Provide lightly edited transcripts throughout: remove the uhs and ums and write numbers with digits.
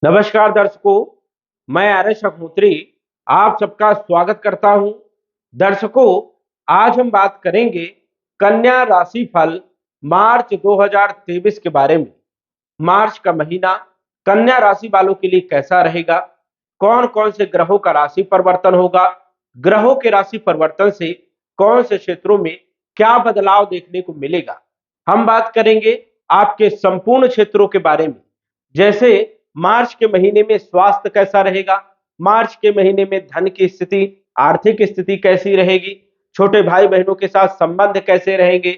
नमस्कार दर्शकों, मैं आर.एस. अग्निहोत्री आप सबका स्वागत करता हूं। दर्शकों, आज हम बात करेंगे कन्या राशि फल मार्च 2023 के बारे में। मार्च का महीना कन्या राशि वालों के लिए कैसा रहेगा, कौन कौन से ग्रहों का राशि परिवर्तन होगा, ग्रहों के राशि परिवर्तन से कौन से क्षेत्रों में क्या बदलाव देखने को मिलेगा। हम बात करेंगे आपके संपूर्ण क्षेत्रों के बारे में, जैसे मार्च के महीने में स्वास्थ्य कैसा रहेगा, मार्च के महीने में धन की स्थिति, आर्थिक स्थिति कैसी रहेगी, छोटे भाई बहनों के साथ संबंध कैसे रहेंगे,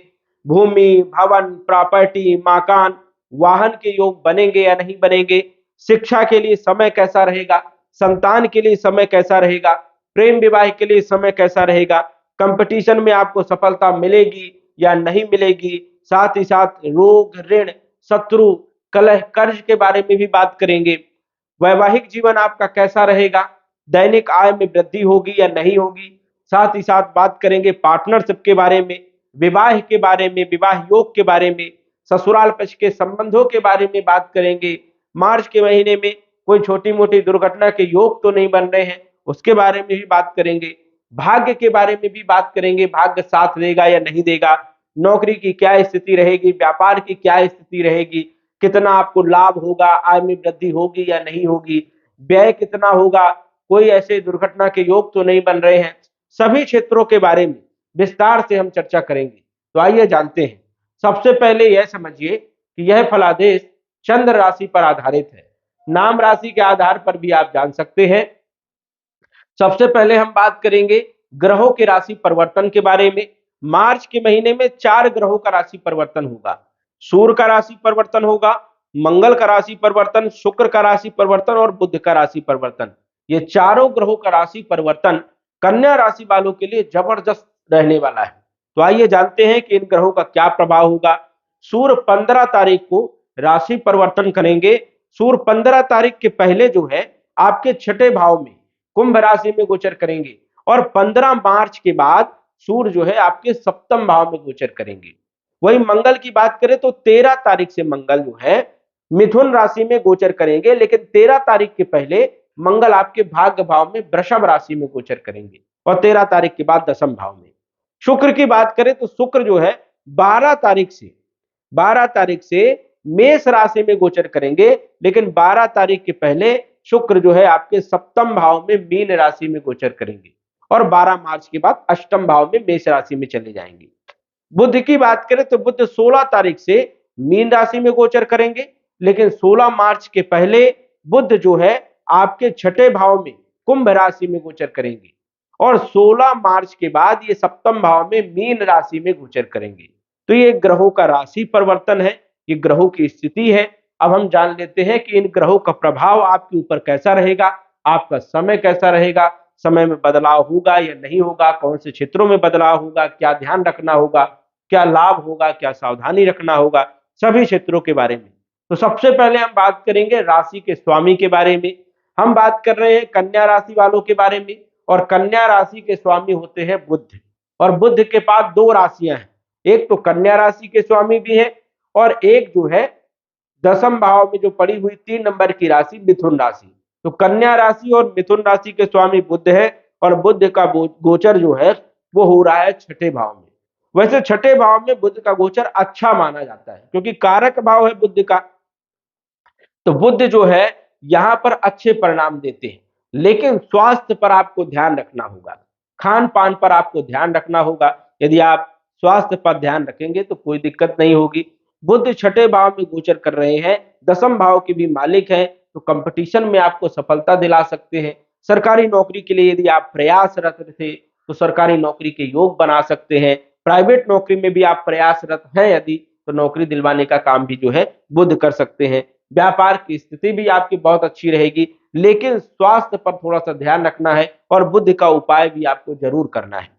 भूमि, भवन, प्रॉपर्टी, मकान, वाहन के योग बनेंगे या नहीं बनेंगे, शिक्षा के लिए समय कैसा रहेगा, संतान के लिए समय कैसा रहेगा, प्रेम विवाह के लिए समय कैसा रहेगा, कंपटीशन में आपको सफलता मिलेगी या नहीं मिलेगी, साथ ही साथ रोग, ऋण, शत्रु, कलह, कर्ज के बारे में भी बात करेंगे। वैवाहिक जीवन आपका कैसा रहेगा, दैनिक आय में वृद्धि होगी या नहीं होगी, साथ ही साथ बात करेंगे पार्टनरशिप के बारे में, विवाह के बारे में, विवाह योग के बारे में, ससुराल पक्ष के संबंधों के बारे में बात करेंगे। मार्च के महीने में कोई छोटी मोटी दुर्घटना के योग तो नहीं बन रहे हैं, उसके बारे में भी बात करेंगे। भाग्य के बारे में भी बात करेंगे, भाग्य साथ देगा या नहीं देगा, नौकरी की क्या स्थिति रहेगी, व्यापार की क्या स्थिति रहेगी, कितना आपको लाभ होगा, आय में वृद्धि होगी या नहीं होगी, व्यय कितना होगा, कोई ऐसे दुर्घटना के योग तो नहीं बन रहे हैं। सभी क्षेत्रों के बारे में विस्तार से हम चर्चा करेंगे। तो आइए जानते हैं। सबसे पहले यह समझिए कि यह फलादेश चंद्र राशि पर आधारित है। नाम राशि के आधार पर भी आप जान सकते हैं। सबसे पहले हम बात करेंगे ग्रहों के राशि परिवर्तन के बारे में। मार्च के महीने में 4 ग्रहों का राशि परिवर्तन होगा। सूर्य का राशि परिवर्तन होगा, मंगल का राशि परिवर्तन, शुक्र का राशि परिवर्तन और बुध का राशि परिवर्तन। ये चारों ग्रहों का राशि परिवर्तन कन्या राशि वालों के लिए जबरदस्त रहने वाला है। तो आइए जानते हैं कि इन ग्रहों का क्या प्रभाव होगा। सूर्य 15 तारीख को राशि परिवर्तन करेंगे। सूर्य 15 तारीख के पहले जो है आपके छठे भाव में कुंभ राशि में गोचर करेंगे और 15 मार्च के बाद सूर्य जो है आपके सप्तम भाव में गोचर करेंगे। वही मंगल की बात करें तो 13 तारीख से मंगल जो है मिथुन राशि में गोचर करेंगे, लेकिन 13 तारीख के पहले मंगल आपके भाग्य भाव में वृषभ राशि में गोचर करेंगे और 13 तारीख के बाद दशम भाव में। शुक्र की बात करें तो शुक्र जो है 12 तारीख से मेष राशि में गोचर करेंगे, लेकिन 12 तारीख के पहले शुक्र जो है आपके सप्तम भाव में मीन राशि में गोचर करेंगे और 12 मार्च के बाद अष्टम भाव में मेष राशि में चले जाएंगे। बुध की बात करें तो बुध 16 तारीख से मीन राशि में गोचर करेंगे, लेकिन 16 मार्च के पहले बुध जो है आपके छठे भाव में कुंभ राशि में गोचर करेंगे और 16 मार्च के बाद ये सप्तम भाव में मीन राशि में गोचर करेंगे। तो ये ग्रहों का राशि परिवर्तन है, ये ग्रहों की स्थिति है। अब हम जान लेते हैं कि इन ग्रहों का प्रभाव आपके ऊपर कैसा रहेगा, आपका समय कैसा रहेगा, समय में बदलाव होगा या नहीं होगा, कौन से क्षेत्रों में बदलाव होगा, क्या ध्यान रखना होगा, क्या लाभ होगा, क्या सावधानी रखना होगा, सभी क्षेत्रों के बारे में। तो सबसे पहले हम बात करेंगे राशि के स्वामी के बारे में। हम बात कर रहे हैं कन्या राशि वालों के बारे में और कन्या राशि के स्वामी होते हैं बुध और बुध के पास 2 राशियां हैं, एक तो कन्या राशि के स्वामी भी है और एक जो है दशम भाव में जो पड़ी हुई 3 नंबर की राशि मिथुन राशि। तो कन्या राशि और मिथुन राशि के स्वामी बुध है और बुध का गोचर जो है वो हो रहा है छठे भाव में। वैसे छठे भाव में बुध का गोचर अच्छा माना जाता है क्योंकि कारक भाव है बुध का। तो बुध जो है यहाँ पर अच्छे परिणाम देते हैं, लेकिन स्वास्थ्य पर आपको ध्यान रखना होगा, खान पान पर आपको ध्यान रखना होगा। यदि आप स्वास्थ्य पर ध्यान रखेंगे तो कोई दिक्कत नहीं होगी। बुध छठे भाव में गोचर कर रहे हैं, दशम भाव के भी मालिक हैं, तो कंपटीशन में आपको सफलता दिला सकते हैं। सरकारी नौकरी के लिए यदि आप प्रयासरत थे तो सरकारी नौकरी के योग बना सकते हैं। प्राइवेट नौकरी में भी आप प्रयासरत हैं यदि, तो नौकरी दिलवाने का काम भी जो है बुध कर सकते हैं। व्यापार की स्थिति भी आपकी बहुत अच्छी रहेगी, लेकिन स्वास्थ्य पर थोड़ा सा ध्यान रखना है और बुध का उपाय भी आपको जरूर करना है।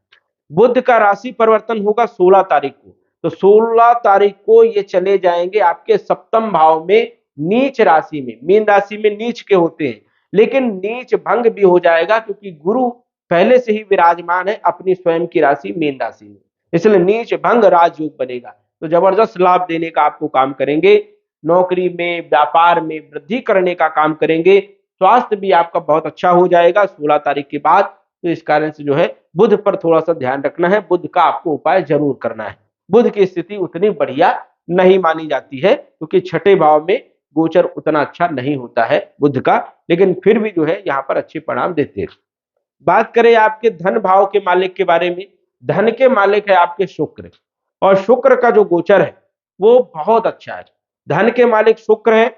बुध का राशि परिवर्तन होगा 16 तारीख को, तो 16 तारीख को ये चले जाएंगे आपके सप्तम भाव में नीच राशि में, मीन राशि में नीच के होते हैं, लेकिन नीच भंग भी हो जाएगा क्योंकि गुरु पहले से ही विराजमान है अपनी स्वयं की राशि मीन राशि में, इसलिए नीच भंग राजयोग बनेगा। तो जबरदस्त लाभ देने का आपको काम करेंगे। नौकरी में, व्यापार में वृद्धि करने का काम करेंगे। स्वास्थ्य भी आपका बहुत अच्छा हो जाएगा 16 तारीख के बाद। तो इस कारण से जो है बुध पर थोड़ा सा ध्यान रखना है, बुध का आपको उपाय जरूर करना है। बुध की स्थिति उतनी बढ़िया नहीं मानी जाती है क्योंकि छठे भाव में गोचर उतना अच्छा नहीं होता है बुध का, लेकिन फिर भी जो है यहाँ पर अच्छे परिणाम देते हैं। बात करें आपके धन भाव के मालिक के बारे में, धन के मालिक है आपके शुक्र, और शुक्र का जो गोचर है वो बहुत अच्छा है। धन के मालिक शुक्र है,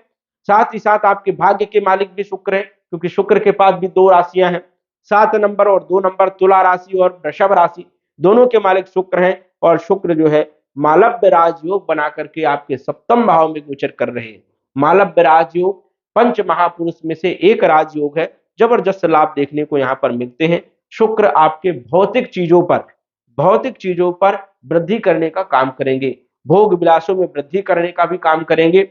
साथ ही साथ आपके भाग्य के मालिक भी शुक्र है, क्योंकि शुक्र के पास भी दो राशियां हैं, 7 नंबर और 2 नंबर, तुला राशि और वृषभ राशि, दोनों के मालिक शुक्र हैं। और शुक्र जो है मालव्य राजयोग बना करके आपके सप्तम भाव में गोचर कर रहे हैं। मालव्य राजयोग पंच महापुरुष में से एक राजयोग है, जबरदस्त लाभ देखने को यहाँ पर मिलते हैं। शुक्र आपके भौतिक चीजों पर वृद्धि करने का काम करेंगे, भोग विलासों में वृद्धि करने का भी काम करेंगे,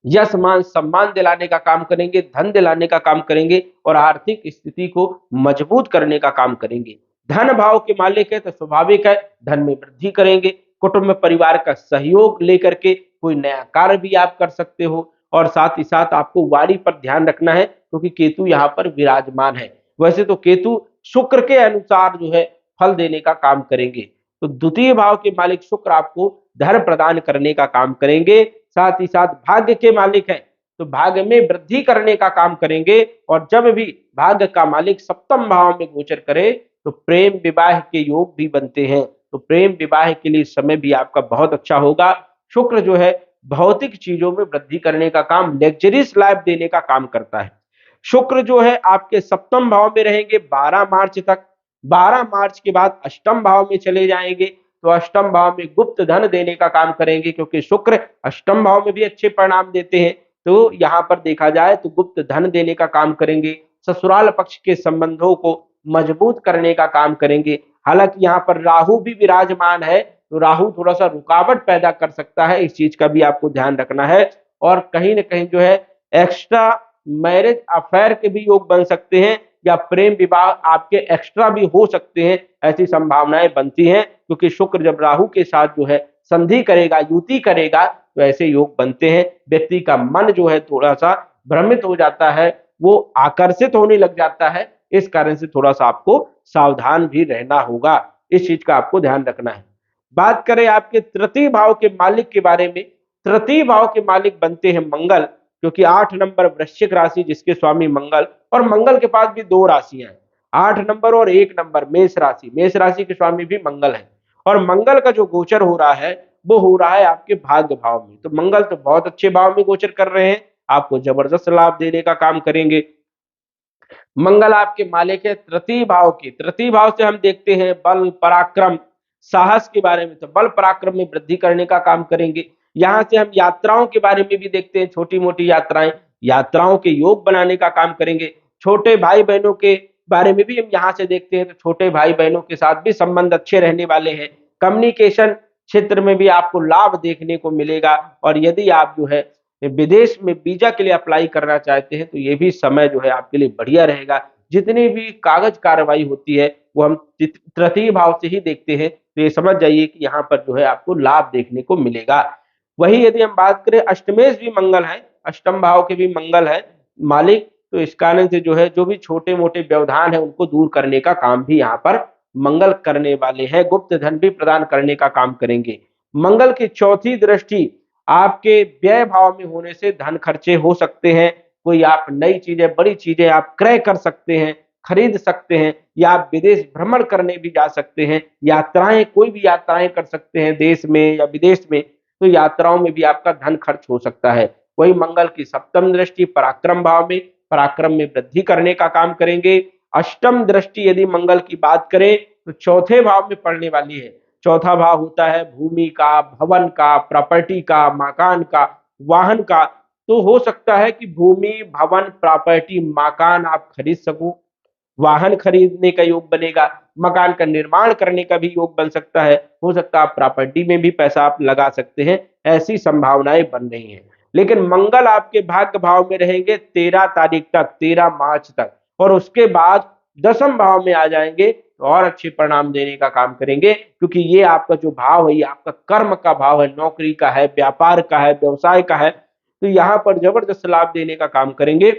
यश मान सम्मान दिलाने का काम करेंगे, धन दिलाने का काम करेंगे और आर्थिक स्थिति को मजबूत करने का काम करेंगे। धन भाव के मालिक है तो स्वाभाविक है धन में वृद्धि करेंगे। कुटुंब में परिवार का सहयोग लेकर के कोई नया कार्य भी आप कर सकते हो, और साथ ही साथ आपको वाणी पर ध्यान रखना है क्योंकि केतु यहाँ पर विराजमान है। वैसे तो केतु शुक्र के अनुसार जो है फल देने का काम करेंगे, तो द्वितीय भाव के मालिक शुक्र आपको धन प्रदान करने का काम करेंगे। साथ ही साथ भाग्य के मालिक हैं तो भाग्य में वृद्धि करने का काम करेंगे, और जब भी भाग्य का मालिक सप्तम भाव में गोचर करे तो प्रेम विवाह के योग भी बनते हैं। तो प्रेम विवाह के लिए समय भी आपका बहुत अच्छा होगा। शुक्र जो है भौतिक चीजों में वृद्धि करने का काम, लग्जरीज लाइफ देने का काम करता है। शुक्र जो है आपके सप्तम भाव में रहेंगे 12 मार्च तक। 12 मार्च के बाद अष्टम भाव में चले जाएंगे, तो अष्टम भाव में गुप्त धन देने का काम करेंगे, क्योंकि शुक्र अष्टम भाव में भी अच्छे परिणाम देते हैं। तो यहाँ पर देखा जाए तो गुप्त धन देने का काम करेंगे, ससुराल पक्ष के संबंधों को मजबूत करने का काम करेंगे। हालांकि यहाँ पर राहु भी विराजमान है, तो राहु थोड़ा सा रुकावट पैदा कर सकता है, इस चीज का भी आपको ध्यान रखना है। और कहीं ना कहीं जो है एक्स्ट्रा मैरिज अफेयर के भी योग बन सकते हैं, या प्रेम विवाह आपके एक्स्ट्रा भी हो सकते हैं, ऐसी संभावनाएं बनती हैं, क्योंकि शुक्र जब राहु के साथ जो है संधि करेगा, युति करेगा, तो ऐसे योग बनते हैं। व्यक्ति का मन जो है थोड़ा सा भ्रमित हो जाता है, वो आकर्षित होने लग जाता है, इस कारण से थोड़ा सा आपको सावधान भी रहना होगा, इस चीज का आपको ध्यान रखना है। बात करें आपके तृतीय भाव के मालिक के बारे में, तृतीय भाव के मालिक बनते हैं मंगल, क्योंकि 8 नंबर वृश्चिक राशि जिसके स्वामी मंगल, और मंगल के पास भी दो राशियां हैं, 8 नंबर और 1 नंबर मेष राशि, मेष राशि के स्वामी भी मंगल है। और मंगल का जो गोचर हो रहा है वो हो रहा है आपके भाग्य भाव में, तो मंगल तो बहुत अच्छे भाव में गोचर कर रहे हैं, आपको जबरदस्त लाभ देने का काम करेंगे। मंगल आपके मालिक है तृतीय भाव के, तृतीय भाव से हम देखते हैं बल पराक्रम साहस के बारे में, तो बल पराक्रम में वृद्धि करने का काम करेंगे। यहाँ से हम यात्राओं के बारे में भी देखते हैं, छोटी मोटी यात्राएं, यात्राओं के योग बनाने का काम करेंगे। छोटे भाई बहनों के बारे में भी हम यहाँ से देखते हैं, तो छोटे भाई बहनों के साथ भी संबंध अच्छे रहने वाले हैं। कम्युनिकेशन क्षेत्र में भी आपको लाभ देखने को मिलेगा, और यदि आप जो है विदेश में वीजा के लिए अप्लाई करना चाहते हैं तो ये भी समय जो है आपके लिए बढ़िया रहेगा। जितनी भी कागज कार्रवाई होती है वो हम तृतीय भाव से ही देखते हैं, तो ये समझ जाइए कि यहाँ पर जो है आपको लाभ देखने को मिलेगा। वही यदि हम बात करें अष्टमेश भी मंगल है, अष्टम भाव के भी मंगल है मालिक, तो इस कारण से जो है जो भी छोटे मोटे व्यवधान है उनको दूर करने का काम भी यहाँ पर मंगल करने वाले हैं, गुप्त धन भी प्रदान करने का काम करेंगे। मंगल की चौथी दृष्टि आपके व्यय भाव में होने से धन खर्चे हो सकते हैं, कोई आप नई चीजें बड़ी चीजें आप क्रय कर सकते हैं, खरीद सकते हैं, या आप विदेश भ्रमण करने भी जा सकते हैं, यात्राएं कोई भी यात्राएं कर सकते हैं देश में या विदेश में, तो यात्राओं में भी आपका धन खर्च हो सकता है। वही मंगल की सप्तम दृष्टि पराक्रम भाव में, पराक्रम में वृद्धि करने का काम करेंगे। अष्टम दृष्टि यदि मंगल की बात करें तो चौथे भाव में पड़ने वाली है। चौथा भाव होता है भूमि का, भवन का, प्रॉपर्टी का, मकान का, वाहन का, तो हो सकता है कि भूमि, भवन, प्रॉपर्टी, मकान आप खरीद सको, वाहन खरीदने का योग बनेगा, मकान का निर्माण करने का भी योग बन सकता है, हो सकता है आप प्रॉपर्टी में भी पैसा आप लगा सकते हैं, ऐसी संभावनाएं बन रही हैं। लेकिन मंगल आपके भाग्य भाव में रहेंगे 13 तारीख तक, 13 मार्च तक, और उसके बाद 10वें भाव में आ जाएंगे, तो और अच्छे परिणाम देने का काम करेंगे, क्योंकि ये आपका जो भाव है ये आपका कर्म का भाव है, नौकरी का है, व्यापार का है, व्यवसाय का है। तो यहाँ पर जबरदस्त लाभ देने का काम करेंगे,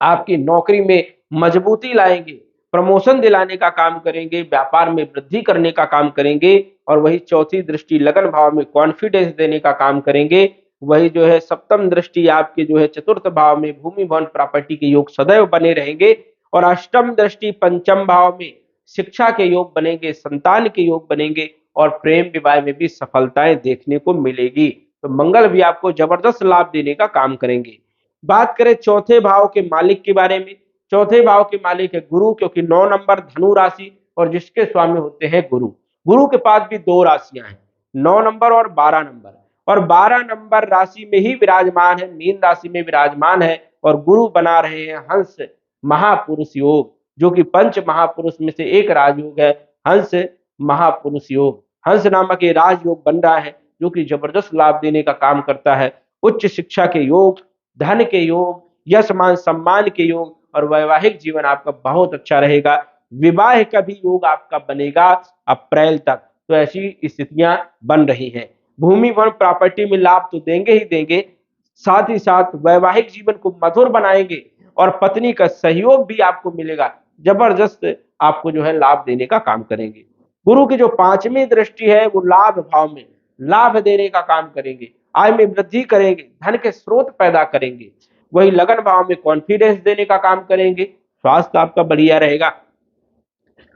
आपकी नौकरी में मजबूती लाएंगे, प्रमोशन दिलाने का काम करेंगे, व्यापार में वृद्धि करने का काम करेंगे। और वही चौथी दृष्टि लगन भाव में कॉन्फिडेंस देने का काम करेंगे। वही जो है सप्तम दृष्टि आपके जो है चतुर्थ भाव में भूमि भवन प्रॉपर्टी के योग सदैव बने रहेंगे। और अष्टम दृष्टि पंचम भाव में शिक्षा के योग बनेंगे, संतान के योग बनेंगे और प्रेम विवाह में भी सफलताएं देखने को मिलेगी। तो मंगल भी आपको जबरदस्त लाभ देने का काम करेंगे। बात करें चौथे भाव के मालिक के बारे में, चौथे भाव के मालिक है गुरु, क्योंकि 9 नंबर धनु राशि और जिसके स्वामी होते हैं गुरु। गुरु के पास भी दो राशियां हैं, 9 नंबर और 12 नंबर। और 12 नंबर राशि में ही विराजमान है, मीन राशि में विराजमान है। और गुरु बना रहे हैं हंस महापुरुष योग, जो कि पंच महापुरुष में से एक राजयोग है, हंस महापुरुष योग। हंस नामक ये राजयोग बन रहा है, जो कि जबरदस्त लाभ देने का काम करता है। उच्च शिक्षा के योग, धन के योग, यश मान सम्मान के योग और वैवाहिक जीवन आपका बहुत अच्छा रहेगा। विवाह का भी योग आपका बनेगा अप्रैल तक। तो ऐसी स्थितियां बन रही हैं। भूमि वन प्रॉपर्टी में लाभ तो देंगे ही देंगे, साथ ही साथ वैवाहिक जीवन को मधुर बनाएंगे और पत्नी का सहयोग भी आपको मिलेगा। जबरदस्त आपको जो है लाभ देने का काम करेंगे। गुरु की जो पांचवी दृष्टि है वो लाभ भाव में लाभ देने का काम करेंगे, आय में वृद्धि करेंगे, धन के स्रोत पैदा करेंगे। वही लगन भाव में कॉन्फिडेंस देने का काम करेंगे, स्वास्थ्य आपका बढ़िया रहेगा।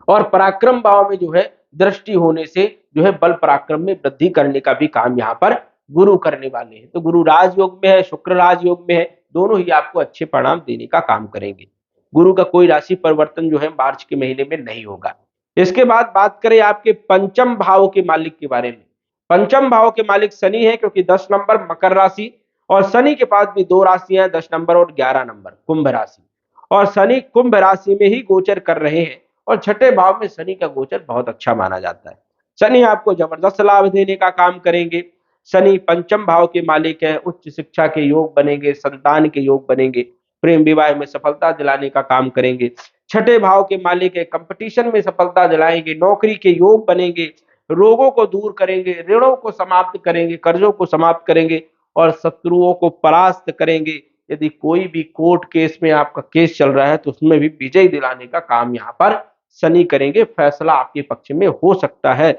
और पराक्रम भाव में जो है दृष्टि होने से जो है बल पराक्रम में वृद्धि करने का भी काम यहाँ पर गुरु करने वाले हैं। तो गुरु राजयोग में है, शुक्र राजयोग में है, दोनों ही आपको अच्छे परिणाम देने का काम करेंगे। गुरु का कोई राशि परिवर्तन जो है मार्च के महीने में नहीं होगा। इसके बाद बात करें आपके पंचम भाव के मालिक के बारे में। पंचम भाव के मालिक शनि है, क्योंकि 10 नंबर मकर राशि और शनि के पास भी दो राशियां 10 नंबर और 11 नंबर कुंभ राशि। और शनि कुंभ राशि में ही गोचर कर रहे हैं और छठे भाव में शनि का गोचर बहुत अच्छा माना जाता है। शनि आपको जबरदस्त लाभ देने का काम करेंगे। शनि पंचम भाव के मालिक है, उच्च शिक्षा के योग बनेंगे, संतान के योग बनेंगे, प्रेम विवाह में सफलता दिलाने का काम करेंगे। छठे भाव के मालिक है, कंपटीशन में सफलता दिलाएंगे, नौकरी के योग बनेंगे, रोगों को दूर करेंगे, ऋणों को समाप्त करेंगे, कर्जों को समाप्त करेंगे और शत्रुओं को परास्त करेंगे। यदि कोई भी कोर्ट केस में आपका केस चल रहा है तो उसमें भी विजय दिलाने का काम यहाँ पर शनि करेंगे। फैसला आपके पक्ष में हो सकता है,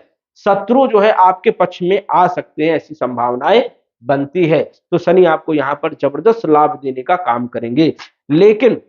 शत्रु जो है आपके पक्ष में आ सकते हैं, ऐसी संभावनाएं बनती है। तो शनि आपको यहाँ पर जबरदस्त लाभ देने का काम करेंगे। लेकिन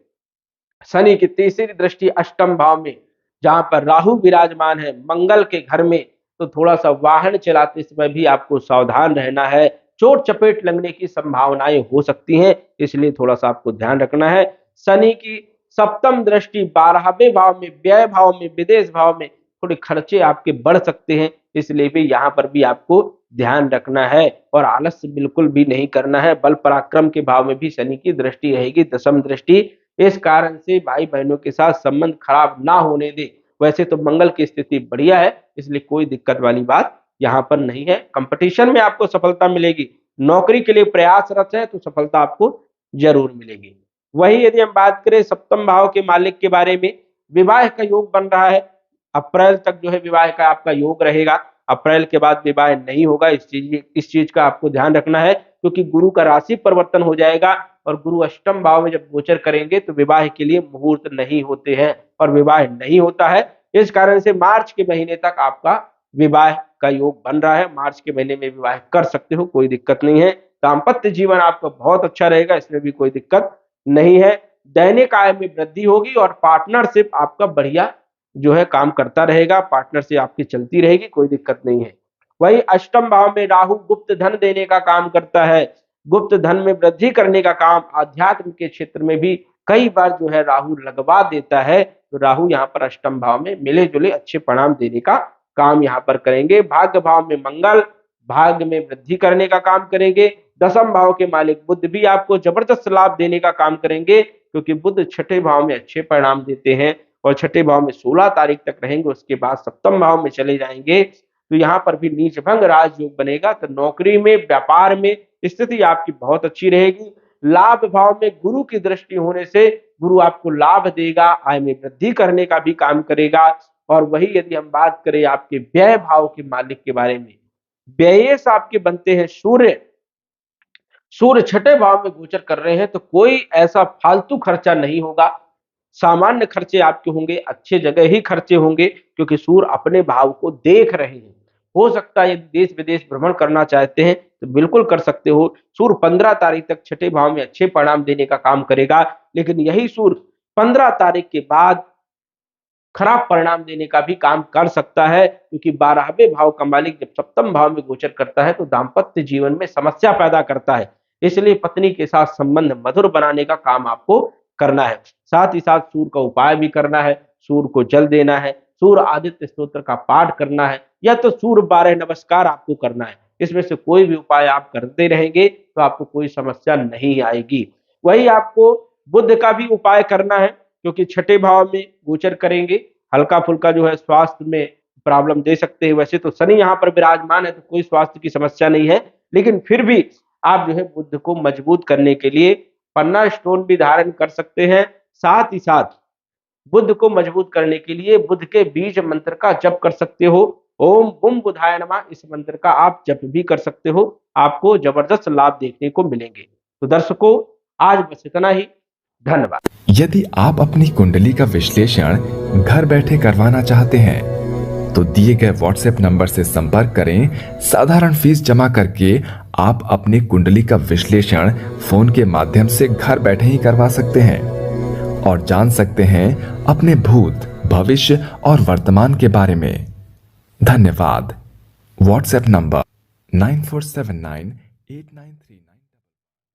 शनि की तीसरी दृष्टि अष्टम भाव में, जहां पर राहु विराजमान है मंगल के घर में, तो थोड़ा सा वाहन चलाते समय भी आपको सावधान रहना है, चोट चपेट लगने की संभावनाएं हो सकती हैं, इसलिए थोड़ा सा आपको ध्यान रखना है। शनि की सप्तम दृष्टि 12वें भाव में, व्यय भाव में, विदेश भाव में थोड़े खर्चे आपके बढ़ सकते हैं, इसलिए भी यहाँ पर भी आपको ध्यान रखना है और आलस्य बिल्कुल भी नहीं करना है। बल पराक्रम के भाव में भी शनि की दृष्टि रहेगी, दशम दृष्टि। इस कारण से भाई बहनों के साथ संबंध खराब ना होने दे। वैसे तो मंगल की स्थिति बढ़िया है, इसलिए कोई दिक्कत वाली बात यहाँ पर नहीं है। कंपटीशन में आपको सफलता मिलेगी, नौकरी के लिए प्रयासरत है तो सफलता आपको जरूर मिलेगी। वही यदि हम बात करें सप्तम भाव के मालिक के बारे में, विवाह का योग बन रहा है, अप्रैल तक जो है विवाह का आपका योग रहेगा। अप्रैल के बाद विवाह नहीं होगा, इस चीज का आपको ध्यान रखना है, क्योंकि गुरु का राशि परिवर्तन हो जाएगा और गुरु अष्टम भाव में जब गोचर करेंगे तो विवाह के लिए मुहूर्त नहीं होते हैं और विवाह नहीं होता है। इस कारण से मार्च के महीने तक आपका विवाह का योग बन रहा है, मार्च के महीने में विवाह कर सकते हो, कोई दिक्कत नहीं है। दाम्पत्य जीवन आपका बहुत अच्छा रहेगा, इसमें भी कोई दिक्कत नहीं है। दैनिक आय में वृद्धि होगी और पार्टनरशिप आपका बढ़िया जो है काम करता रहेगा, पार्टनर से आपकी चलती रहेगी, कोई दिक्कत नहीं है। वही अष्टम भाव में राहु गुप्त धन देने का काम करता है, गुप्त धन में वृद्धि करने का काम, आध्यात्म के क्षेत्र में भी कई बार जो है राहु लगवा देता है। तो राहु यहाँ पर अष्टम भाव में मिले जुले अच्छे परिणाम देने का काम यहाँ पर करेंगे। भाग्य भाव में मंगल भाग्य में वृद्धि करने का काम करेंगे। दसम भाव के मालिक बुध भी आपको जबरदस्त लाभ देने का काम करेंगे, क्योंकि बुध छठे भाव में अच्छे परिणाम देते हैं और छठे भाव में 16 तारीख तक रहेंगे, उसके बाद सप्तम भाव में चले जाएंगे। तो यहाँ पर भी नीच भंग राजयोग बनेगा। तो नौकरी में, व्यापार में स्थिति आपकी बहुत अच्छी रहेगी। लाभ भाव में गुरु की दृष्टि होने से गुरु आपको लाभ देगा, आय में वृद्धि करने का भी काम करेगा। और वही यदि हम बात करें आपके व्यय भाव के मालिक के बारे में, व्ययेश आपके बनते हैं सूर्य। सूर्य छठे भाव में गोचर कर रहे हैं, तो कोई ऐसा फालतू खर्चा नहीं होगा, सामान्य खर्चे आपके होंगे, अच्छे जगह ही खर्चे होंगे, क्योंकि सूर्य अपने भाव को देख रहे हैं। हो सकता है यदि देश विदेश भ्रमण करना चाहते हैं तो बिल्कुल कर सकते हो। सूर्य 15 तारीख तक छठे भाव में अच्छे परिणाम देने का काम करेगा, लेकिन यही सूर्य 15 तारीख के बाद खराब परिणाम देने का भी काम कर सकता है, क्योंकि 12वें भाव का मालिक जब सप्तम भाव में गोचर करता है तो दाम्पत्य जीवन में समस्या पैदा करता है। इसलिए पत्नी के साथ संबंध मधुर बनाने का काम आपको करना है। साथ ही साथ सूर्य का उपाय भी करना है, सूर्य को जल देना है, सूर्य आदित्य स्तोत्र का पाठ करना है, या तो सूर्य 12 नमस्कार आपको करना है। इसमें से कोई भी उपाय आप करते रहेंगे तो आपको कोई समस्या नहीं आएगी। वही आपको बुध का भी उपाय करना है, क्योंकि छठे भाव में गोचर करेंगे, हल्का फुल्का जो है स्वास्थ्य में प्रॉब्लम दे सकते हैं। वैसे तो शनि यहाँ पर विराजमान है तो कोई स्वास्थ्य की समस्या नहीं है, लेकिन फिर भी आप जो है बुध को मजबूत करने के लिए पन्ना स्टोन भी धारण कर सकते हैं। साथ ही साथ बुध को मजबूत करने के लिए बुध के बीज मंत्र का जप कर सकते हो। ओम बुम बुधाय नमः, इस मंत्र का आप जप भी कर सकते हो, आपको जबरदस्त लाभ देखने को मिलेंगे। तो दर्शकों, आज बस इतना ही। धन्यवाद। यदि आप अपनी कुंडली का विश्लेषण घर बैठे करवाना चाहते हैं तो दिए गए व्हाट्सएप नंबर से संपर्क करें। साधारण फीस जमा करके आप अपनी कुंडली का विश्लेषण फोन के माध्यम से घर बैठे ही करवा सकते हैं और जान सकते हैं अपने भूत, भविष्य और वर्तमान के बारे में। धन्यवाद। WhatsApp number 947989